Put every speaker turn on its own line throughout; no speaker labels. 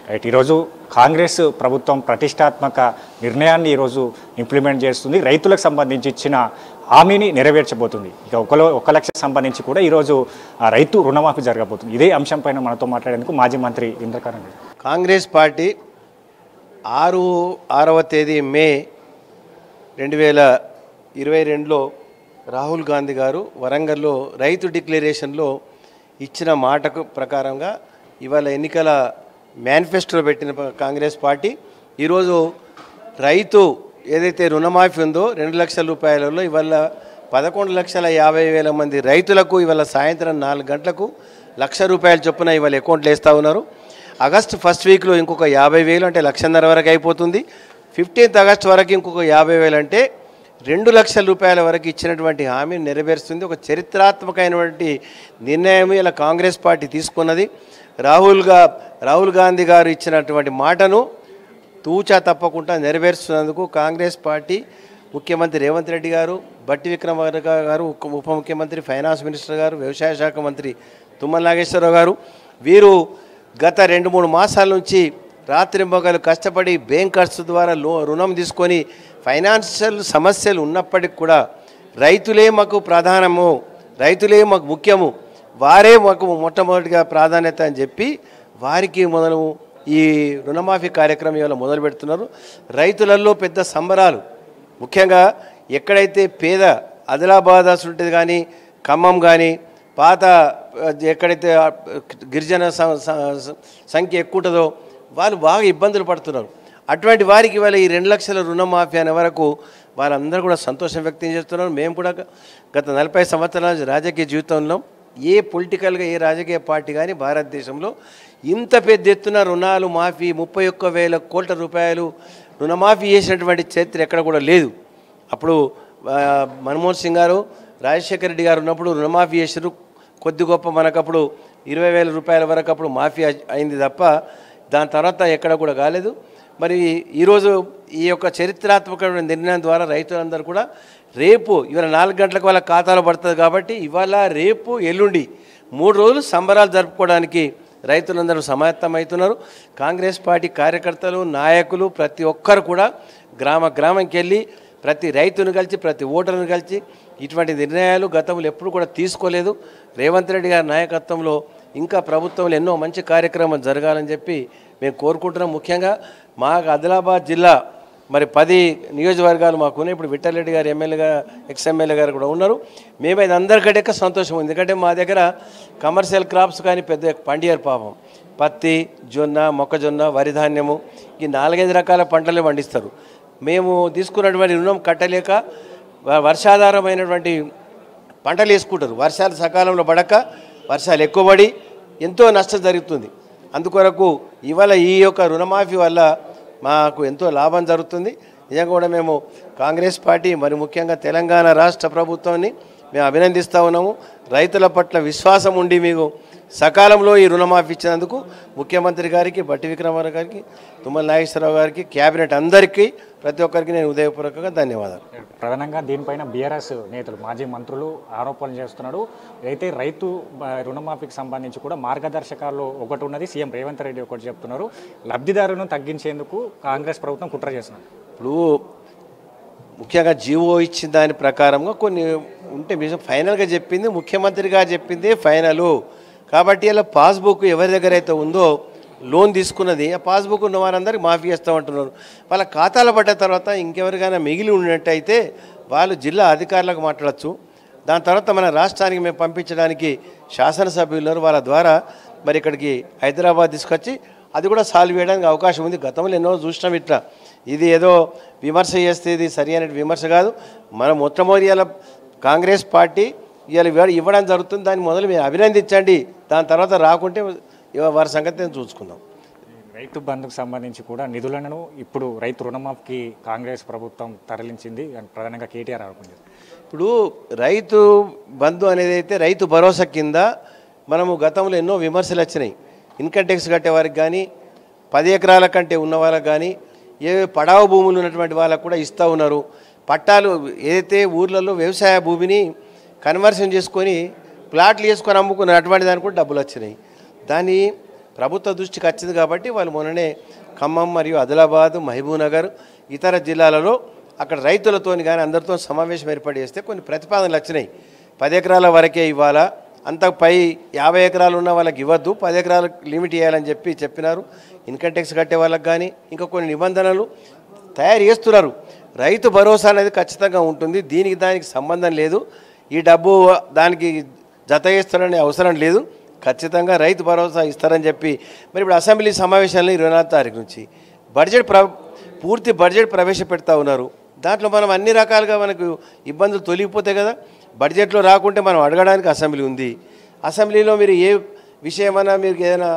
Right. ఈరోజు కాంగ్రెస్ ప్రభుత్వం ప్రతిష్టాత్మక నిర్ణయాన్ని ఈరోజు ఇంప్లిమెంట్ చేస్తుంది. రైతులకు సంబంధించి ఇచ్చిన హామీని నెరవేర్చబోతుంది. ఇక 1 లక్షకు సంబంధించి కూడా ఈరోజు రైతు రుణమాఫీ జరగబోతుంది. ఇదే అంశంపైన మనతో మాట్లాడేందుకు మాజీ మంత్రి ఇంద్రకరణ్.
కాంగ్రెస్ పార్టీ 6వ తేదీ మే 2022లో రాహుల్ గాంధీ గారు వరంగల్లో రైతు డిక్లరేషన్లో ఇచ్చిన మాటకు ప్రకారంగా ఇవాళ ఎన్నికల మేనిఫెస్టోలో పెట్టిన కాంగ్రెస్ పార్టీ ఈరోజు రైతు ఏదైతే రుణమాఫీ ఉందో 2 లక్షల రూపాయలలో ఇవాళ 11,50,000 మంది రైతులకు ఇవాళ సాయంత్రం 4 గంటలకు ₹1,00,000 చొప్పున ఇవాళ అకౌంట్లు వేస్తూ ఉన్నారు. ఆగస్టు ఫస్ట్ వీక్లో ఇంకొక 50,000 అంటే 1,50,000 వరకు అయిపోతుంది. 15th ఆగస్టు వరకు ఇంకొక 50,000 అంటే ₹2,00,000 వరకు ఇచ్చినటువంటి హామీని నెరవేరుస్తుంది. ఒక చరిత్రాత్మకమైనటువంటి నిర్ణయం ఇలా కాంగ్రెస్ పార్టీ తీసుకున్నది. రాహుల్ గాంధీ గారు ఇచ్చినటువంటి మాటను తూచా తప్పకుండా నెరవేరుస్తున్నందుకు కాంగ్రెస్ పార్టీ ముఖ్యమంత్రి రేవంత్ రెడ్డి గారు, బట్టి విక్రమార్క గారు, ఉప ముఖ్యమంత్రి ఫైనాన్స్ మినిస్టర్ గారు, వ్యవసాయ శాఖ మంత్రి తుమ్మల నాగేశ్వరరావు గారు వీరు గత 2-3 మాసాల నుంచి రాత్రింబగలు కష్టపడి బ్యాంకర్స్ ద్వారా రుణం తీసుకొని ఫైనాన్షియల్ సమస్యలు ఉన్నప్పటికి కూడా రైతులే మాకు ప్రధానము, రైతులే మాకు ముఖ్యము, వారే మాకు మొట్టమొదటిగా ప్రాధాన్యత అని చెప్పి వారికి ఈ రుణమాఫీ కార్యక్రమం ఇవాళ మొదలు పెడుతున్నారు. రైతులలో పెద్ద సంబరాలు. ముఖ్యంగా ఎక్కడైతే పేద ఆదిలాబాద్ ఉంటుంది కానీ ఖమ్మం కానీ పాత ఎక్కడైతే గిరిజన సంఖ్య ఎక్కువ ఉంటుందో వాళ్ళు బాగా ఇబ్బందులు పడుతున్నారు. అటువంటి వారికి ఇవాళ ఈ 2 లక్షల రుణమాఫీ అనే వరకు వాళ్ళందరూ కూడా సంతోషం వ్యక్తం చేస్తున్నారు. మేము కూడా గత 40 సంవత్సరాల రాజకీయ జీవితంలో ఏ పొలిటికల్గా ఏ రాజకీయ పార్టీ కానీ భారతదేశంలో ఇంత పెద్ద ఎత్తున రుణాలు మాఫీ 31,000 కోట్ల రూపాయలు రుణమాఫీ చేసినటువంటి చరిత్ర ఎక్కడ కూడా లేదు. అప్పుడు మన్మోహన్ సింగ్ గారు, రాజశేఖర రెడ్డి గారు ఉన్నప్పుడు రుణమాఫీ చేసారు. కొద్ది గొప్ప మనకప్పుడు 20,000 రూపాయల వరకు అప్పుడు మాఫీ అయింది తప్ప దాని తర్వాత ఎక్కడ కూడా కాలేదు. మరి ఈరోజు ఈ యొక్క చరిత్రాత్మకమైన నిర్ణయం ద్వారా రైతులందరూ కూడా రేపు ఇవాళ 4 గంటలకు వాళ్ళ ఖాతాలో పడుతుంది కాబట్టి ఇవాళ రేపు ఎల్లుండి 3 రోజులు సంబరాలు జరుపుకోవడానికి రైతులందరూ సమాయత్తమవుతున్నారు. కాంగ్రెస్ పార్టీ కార్యకర్తలు, నాయకులు ప్రతి ఒక్కరు కూడా గ్రామంకి వెళ్ళి ప్రతి రైతును కలిసి ప్రతి ఓటర్ను కలిసి ఇటువంటి నిర్ణయాలు గతంలో ఎప్పుడు కూడా తీసుకోలేదు. రేవంత్ రెడ్డి గారి నాయకత్వంలో ఇంకా ప్రభుత్వంలో ఎన్నో మంచి కార్యక్రమాలు జరగాలని చెప్పి మేము కోరుకుంటున్నాం. ముఖ్యంగా మాకు ఆదిలాబాద్ జిల్లా మరి 10 నియోజకవర్గాలు మాకున్నాయి. ఇప్పుడు విఠలరెడ్డి గారు ఎమ్మెల్యేగా ఎక్స్ఎమ్మెల్యే గారు కూడా ఉన్నారు. మేమైతే అందరికంటే సంతోషం ఉంది. ఎందుకంటే మా దగ్గర కమర్షియల్ క్రాప్స్ కానీ పెద్ద పండియర్ పాపం పత్తి, జొన్న, మొక్కజొన్న, వరి ధాన్యము ఈ 4-5 రకాల పంటలే పండిస్తారు. మేము తీసుకున్నటువంటి రుణం కట్టలేక వర్షాధారమైనటువంటి పంటలు వేసుకుంటారు. వర్షాలు సకాలంలో పడక వర్షాలు ఎక్కువ పడి ఎంతో నష్టం జరుగుతుంది. అందుకొరకు ఇవాళ ఈ యొక్క రుణమాఫీ వల్ల మాకు ఎంతో లాభం జరుగుతుంది. నిజంగా కూడా మేము కాంగ్రెస్ పార్టీ మరి ముఖ్యంగా తెలంగాణ రాష్ట్ర ప్రభుత్వాన్ని మేము అభినందిస్తూ ఉన్నాము. రైతుల పట్ల విశ్వాసం ఉండి మీకు సకాలంలో ఈ రుణమాఫీ ఇచ్చినందుకు ముఖ్యమంత్రి గారికి, బట్టి విక్రమార్క గారికి, తుమ్మల నాగేశ్వరరావు గారికి, క్యాబినెట్ అందరికీ ప్రతి ఒక్కరికి నేను హృదయపూర్వకంగా ధన్యవాదాలు.
ప్రధానంగా దీనిపైన బీఆర్ఎస్ నేతలు, మాజీ మంత్రులు ఆరోపణలు చేస్తున్నాడు. అయితే రైతు రుణమాఫీకి సంబంధించి కూడా మార్గదర్శకాల్లో ఒకటి ఉన్నది. సీఎం రేవంత్ రెడ్డి ఒకటి చెప్తున్నారు. లబ్ధిదారులను తగ్గించేందుకు కాంగ్రెస్ ప్రభుత్వం కుట్ర చేస్తున్నారు.
ఇప్పుడు ముఖ్యంగా జీవో ఇచ్చిన దాని ప్రకారంగా కొన్ని ఉంటే ఫైనల్గా చెప్పింది ముఖ్యమంత్రి గారు చెప్పింది ఫైనలు కాబట్టి ఇలా పాస్బుక్ ఎవరి దగ్గర అయితే ఉందో లోన్ తీసుకున్నది ఆ పాస్బుక్ ఉన్న వారందరికీ మాఫీ చేస్తామంటున్నారు. వాళ్ళ ఖాతాలో పడ్డ తర్వాత ఇంకెవరికైనా మిగిలి ఉన్నట్టయితే వాళ్ళు జిల్లా అధికారులకు మాట్లాడచ్చు. దాని తర్వాత మన రాష్ట్రానికి మేము పంపించడానికి శాసనసభ్యులు ఉన్నారు. వాళ్ళ ద్వారా మరి ఇక్కడికి హైదరాబాద్ తీసుకొచ్చి అది కూడా సాల్వ్ చేయడానికి అవకాశం ఉంది. గతంలో ఎన్నో చూసినాం ఇట్లా. ఇది ఏదో విమర్శ చేస్తే ఇది సరి అయిన విమర్శ కాదు. మనం మొట్టమొదటి ఇలా కాంగ్రెస్ పార్టీ ఇవాళ ఇవ్వడం జరుగుతుంది. దాన్ని మొదలు మీరు అభినందించండి. దాని తర్వాత రాకుంటే వారి సంగతి చూసుకుందాం.
రైతు బంధుకు సంబంధించి కూడా నిధులను ఇప్పుడు రైతు రుణమాఫీకి కాంగ్రెస్ ప్రభుత్వం తరలించింది. ప్రధానంగా కేటీఆర్ ఆరోపించారు.
ఇప్పుడు రైతు బంధు అనేది అయితే రైతు భరోసా కింద మనము గతంలో ఎన్నో విమర్శలు వచ్చినాయి. ఇన్కమ్ ట్యాక్స్ కట్టేవారికి కానీ 10 ఎకరాల కంటే ఉన్న వాళ్ళకి కానీ ఏ పడావు భూములు ఉన్నటువంటి వాళ్ళకు కూడా ఇస్తూ ఉన్నారు. పట్టాలు ఏదైతే ఊర్లలో వ్యవసాయ భూమిని కన్వర్షన్ చేసుకొని ప్లాట్లు వేసుకొని అమ్ముకున్న అటువంటి దానికి కూడా డబ్బులు వచ్చినాయి. దాన్ని ప్రభుత్వ దృష్టికి వచ్చింది కాబట్టి వాళ్ళు మొన్ననే ఖమ్మం మరియు ఆదిలాబాద్, మహబూబ్నగర్ ఇతర జిల్లాలలో అక్కడ రైతులతోని కానీ అందరితో సమావేశం ఏర్పాటు చేస్తే కొన్ని ప్రతిపాదనలు వచ్చినాయి. 10 ఎకరాల వరకే ఇవ్వాలా, అంతపై 50 ఎకరాలు ఉన్న వాళ్ళకి ఇవ్వద్దు, 10 ఎకరాలకు లిమిట్ చేయాలని చెప్పినారు. ఇన్కమ్ ట్యాక్స్ కట్టే వాళ్ళకి కానీ ఇంకా కొన్ని నిబంధనలు తయారు చేస్తున్నారు. రైతు భరోసా అనేది ఖచ్చితంగా ఉంటుంది, దీనికి దానికి సంబంధం లేదు, ఈ డబ్బు దానికి జత చేస్తారనే అవసరం లేదు, ఖచ్చితంగా రైతు భరోసా ఇస్తారని చెప్పి మరి ఇప్పుడు అసెంబ్లీ సమావేశాలను 24వ తారీఖు నుంచి పూర్తి బడ్జెట్ ప్రవేశపెడతా ఉన్నారు. దాంట్లో మనం అన్ని రకాలుగా మనకు ఇబ్బందులు తొలగిపోతాయి కదా. బడ్జెట్లో రాకుంటే మనం అడగడానికి అసెంబ్లీ ఉంది. అసెంబ్లీలో మీరు ఏ విషయమైనా మీకు ఏదైనా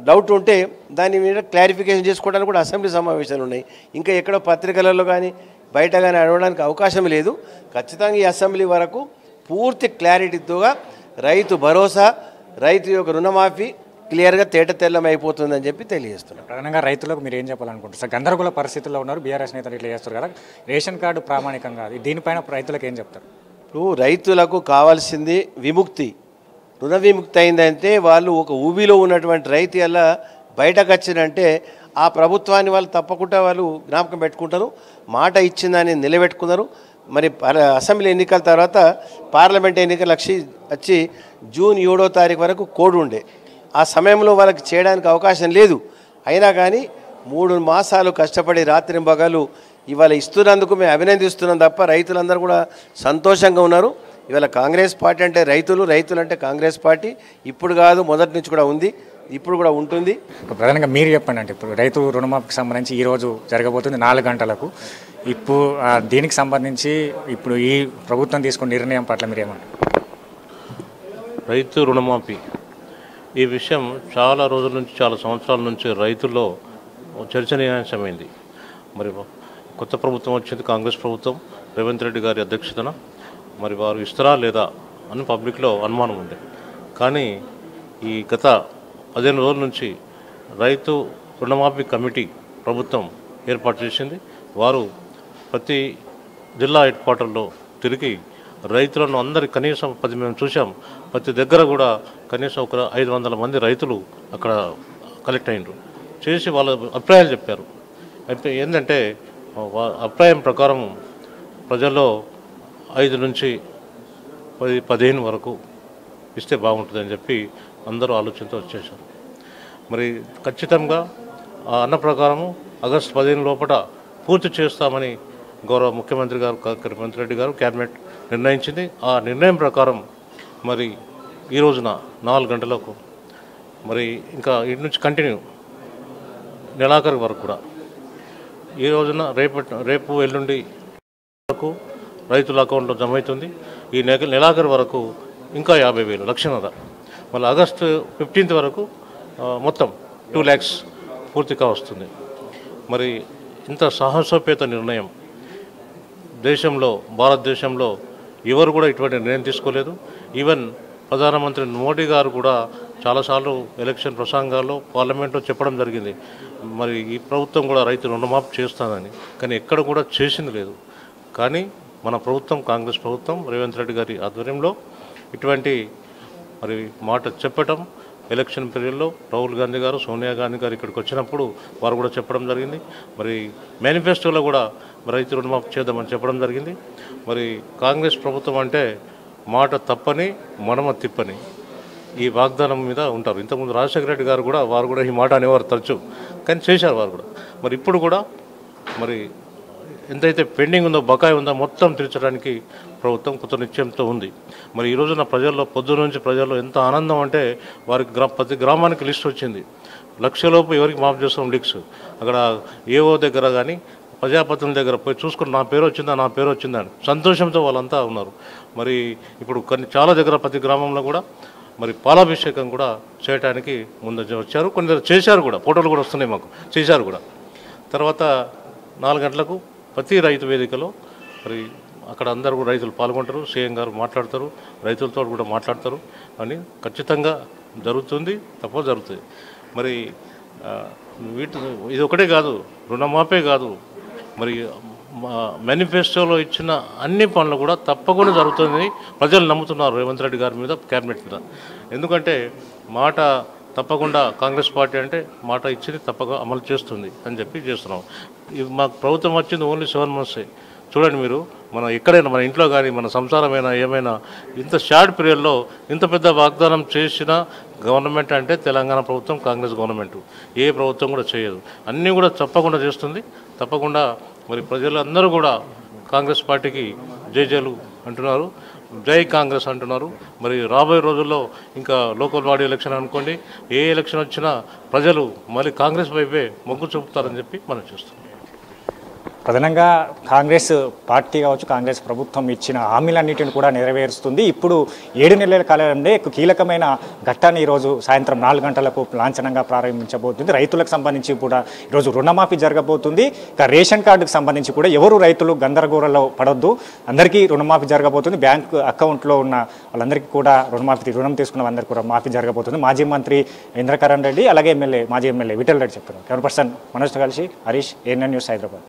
డౌట్ ఉంటే దాని మీద క్లారిఫికేషన్ చేసుకోవడానికి కూడా అసెంబ్లీ సమావేశాలు ఉన్నాయి. ఇంకా ఎక్కడో పత్రికలలో కానీ బయట కానీ అడగడానికి అవకాశం లేదు. ఖచ్చితంగా ఈ అసెంబ్లీ వరకు పూర్తి క్లారిటీతోగా రైతు భరోసా, రైతు యొక్క రుణమాఫీ క్లియర్గా తేటతెల్లం అయిపోతుందని చెప్పి తెలియజేస్తున్నాం.
ప్రధానంగా రైతులకు మీరు ఏం చెప్పాలనుకుంటారు సార్? గందరగోళ పరిస్థితుల్లో ఉన్నారు, బీఆర్ఎస్ నేతలు ఇట్లా చేస్తారు కదా, రేషన్ కార్డు ప్రామాణికం కాదు, దీనిపైన రైతులకు ఏం చెప్తారు?
ఇప్పుడు రైతులకు కావాల్సింది విముక్తి, రుణ విముక్తి అయిందంటే వాళ్ళు ఒక ఊబిలో ఉన్నటువంటి రైతు ఎలా బయటకు వచ్చిందంటే ఆ ప్రభుత్వాన్ని వాళ్ళు తప్పకుండా వాళ్ళు జ్ఞాపకం పెట్టుకుంటారు, మాట ఇచ్చిందని నిలబెట్టుకున్నారు. మరి అసెంబ్లీ ఎన్నికల తర్వాత పార్లమెంట్ ఎన్నికలు వచ్చి జూన్ 7వ తారీఖు వరకు కోడ్ ఉండే, ఆ సమయంలో వాళ్ళకి చేయడానికి అవకాశం లేదు. అయినా కానీ 3 మాసాలు కష్టపడి రాత్రింబగలు ఇవాళ ఇస్తున్నందుకు మేము అభినందిస్తున్నాం తప్ప రైతులందరూ కూడా సంతోషంగా ఉన్నారు. ఇవాళ కాంగ్రెస్ పార్టీ అంటే రైతులు, రైతులు అంటే కాంగ్రెస్ పార్టీ ఇప్పుడు కాదు మొదటి నుంచి కూడా ఉంది, ఇప్పుడు కూడా ఉంటుంది.
ప్రధానంగా మీరు చెప్పండి, అంటే ఇప్పుడు రైతు రుణమాఫీకి సంబంధించి ఈరోజు జరగబోతుంది 4 గంటలకు. ఇప్పుడు దీనికి సంబంధించి ఇప్పుడు ఈ ప్రభుత్వం తీసుకున్న నిర్ణయం పట్ల మీరేమంటారు?
రైతు రుణమాఫీ ఈ విషయం చాలా రోజుల నుంచి, చాలా సంవత్సరాల నుంచి రైతుల్లో చర్చనీయాంశమైంది. మరి కొత్త ప్రభుత్వం వచ్చింది, కాంగ్రెస్ ప్రభుత్వం, రేవంత్ రెడ్డి గారి అధ్యక్షతన. మరి వారు ఇస్తారా లేదా అని పబ్లిక్లో అనుమానం ఉంది. కానీ ఈ గత 15 రోజుల నుంచి రైతు రుణమాఫీ కమిటీ ప్రభుత్వం ఏర్పాటు చేసింది. వారు ప్రతి జిల్లా హెడ్ క్వార్టర్లో తిరిగి రైతులను అందరి కనీసం 10 మేము చూసాం, ప్రతి దగ్గర కూడా కనీసం ఒక 500 మంది రైతులు అక్కడ కలెక్ట్ అయినరు, చేసి వాళ్ళ అభిప్రాయాలు చెప్పారు. అయితే ఏంటంటే అభిప్రాయం ప్రకారం ప్రజల్లో 5 నుంచి 15 వరకు ఇస్తే బాగుంటుందని చెప్పి అందరూ ఆలోచనతో వచ్చేసారు. మరి ఖచ్చితంగా ఆ అన్న ప్రకారము ఆగస్టు 15 లోపల పూర్తి చేస్తామని గౌరవ ముఖ్యమంత్రి గారు రేవంత్ రెడ్డి గారు క్యాబినెట్ నిర్ణయించింది. ఆ నిర్ణయం ప్రకారం మరి ఈ రోజున 4 గంటలకు మరి ఇంకా ఇటు నుంచి కంటిన్యూ నెలాఖరు వరకు కూడా ఈ రోజున రేపు ఎల్లుండి వరకు రైతుల అకౌంట్లో జమ అవుతుంది. ఈ నెలాఖరు వరకు ఇంకా 50,000 లక్షన్నర. మళ్ళీ ఆగస్టు 15 వరకు మొత్తం 2 lakhs పూర్తిగా వస్తుంది. మరి ఇంత సాహసోపేత నిర్ణయం దేశంలో, భారతదేశంలో ఎవరు కూడా ఇటువంటి నిర్ణయం తీసుకోలేదు. ఈవెన్ ప్రధానమంత్రి మోడీ గారు కూడా చాలాసార్లు ఎలక్షన్ ప్రసంగాల్లో పార్లమెంట్లో చెప్పడం జరిగింది, మరి ఈ ప్రభుత్వం కూడా రైతు రుణమాఫీ చేస్తానని. కానీ ఎక్కడ కూడా చేసింది లేదు. కానీ మన ప్రభుత్వం, కాంగ్రెస్ ప్రభుత్వం, రేవంత్ రెడ్డి గారి ఆధ్వర్యంలో ఇటువంటి మరి మాట చెప్పటం, ఎలక్షన్ పీరియడ్లో రాహుల్ గాంధీ గారు, సోనియా గాంధీ గారు ఇక్కడికి వచ్చినప్పుడు వారు కూడా చెప్పడం జరిగింది. మరి మేనిఫెస్టోలో కూడా రైతు రుణమాఫీ చేద్దామని చెప్పడం జరిగింది. మరి కాంగ్రెస్ ప్రభుత్వం అంటే మాట తప్పని మడమ తిప్పని ఈ వాగ్దానం మీద ఉంటారు. ఇంతకుముందు రాజశేఖర రెడ్డి గారు కూడా వారు కూడా ఈ మాట అనేవారు తరచు, కానీ చేశారు వారు కూడా. మరి ఇప్పుడు కూడా మరి ఎంతైతే పెండింగ్ ఉందో, బకాయి ఉందో మొత్తం తీర్చడానికి ప్రభుత్వం కొత్త నిశ్చయంతో ఉంది. మరి ఈ రోజున ప్రజల్లో, పొద్దున నుంచి ప్రజల్లో ఎంత ఆనందం అంటే వారికి ప్రతి గ్రామానికి లిస్ట్ వచ్చింది. 1,00,000 ఎవరికి మాఫ్ చేస్తాం లిక్స్. అక్కడ ఏఓ దగ్గర కానీ ప్రజాపతిని దగ్గర పోయి చూసుకుని నా పేరు వచ్చిందా అని సంతోషంతో వాళ్ళంతా ఉన్నారు. మరి ఇప్పుడు చాలా దగ్గర ప్రతి గ్రామంలో కూడా మరి పాలాభిషేకం కూడా చేయడానికి ముందు వచ్చారు. కొన్ని చేశారు కూడా, ఫోటోలు కూడా వస్తున్నాయి మాకు, చేశారు కూడా. తర్వాత 4 గంటలకు ప్రతి రైతు వేదికలో మరి అక్కడ అందరూ కూడా రైతులు పాల్గొంటారు, సీఎం గారు మాట్లాడతారు, రైతులతో కూడా మాట్లాడతారు అని ఖచ్చితంగా జరుగుతుంది, తప్ప జరుగుతుంది. మరి ఇది ఒకటే కాదు, రుణమాఫీ కాదు, మరి మేనిఫెస్టోలో ఇచ్చిన అన్ని పనులు కూడా తప్పకుండా జరుగుతుంది. ప్రజలు నమ్ముతున్నారు రేవంత్ రెడ్డి గారి మీద, క్యాబినెట్ మీద. ఎందుకంటే మాట తప్పకుండా కాంగ్రెస్ పార్టీ అంటే మాట ఇచ్చింది తప్పక అమలు చేస్తుంది అని చెప్పి చేస్తున్నాం. ఇది మాకు ప్రభుత్వం వచ్చింది ఓన్లీ 7 months. చూడండి మీరు, మన ఎక్కడైనా మన ఇంట్లో కానీ మన సంసారమైనా ఏమైనా ఇంత షార్ట్ పీరియడ్లో ఇంత పెద్ద వాగ్దానం చేసిన గవర్నమెంట్ అంటే తెలంగాణ ప్రభుత్వం, కాంగ్రెస్ గవర్నమెంట్. ఏ ప్రభుత్వం కూడా చేయదు. అన్నీ కూడా తప్పకుండా చేస్తుంది. తప్పకుండా మరి ప్రజలందరూ కూడా కాంగ్రెస్ పార్టీకి జైలు అంటున్నారు, జై కాంగ్రెస్ అంటున్నారు. మరి రాబోయే రోజుల్లో ఇంకా లోకల్ బాడీ ఎలక్షన్ అనుకోండి, ఏ ఎలక్షన్ వచ్చినా ప్రజలు మళ్ళీ కాంగ్రెస్ వైపే మొగ్గు చూపుతారని చెప్పి మనం చూస్తున్నాం.
ప్రధానంగా కాంగ్రెస్ పార్టీ కావచ్చు, కాంగ్రెస్ ప్రభుత్వం ఇచ్చిన హామీలన్నింటిని కూడా నెరవేరుస్తుంది. ఇప్పుడు 7 నెలల కాలంలో కీలకమైన ఘట్టాన్ని ఈరోజు సాయంత్రం 4 గంటలకు లాంఛనంగా ప్రారంభించబోతుంది. రైతులకు సంబంధించి కూడా ఈరోజు రుణమాఫీ జరగబోతుంది. ఇక రేషన్ కార్డుకు సంబంధించి కూడా ఎవరు రైతులు గందరగోళంలో పడొద్దు, అందరికీ రుణమాఫీ జరగబోతుంది. బ్యాంక్ అకౌంట్లో ఉన్న వాళ్ళందరికీ కూడా రుణం తీసుకున్న వాళ్ళందరికీ కూడా మాఫీ జరగబోతుంది. మాజీ మంత్రి ఇంద్రకరణ్ రెడ్డి అలాగే మాజీ ఎమ్మెల్యే విఠల్ రెడ్డి చెప్పారు. కెమెరా పర్సన్ మనోజ్తో కలిసి హరీష్, ANN న్యూస్, హైదరాబాద్.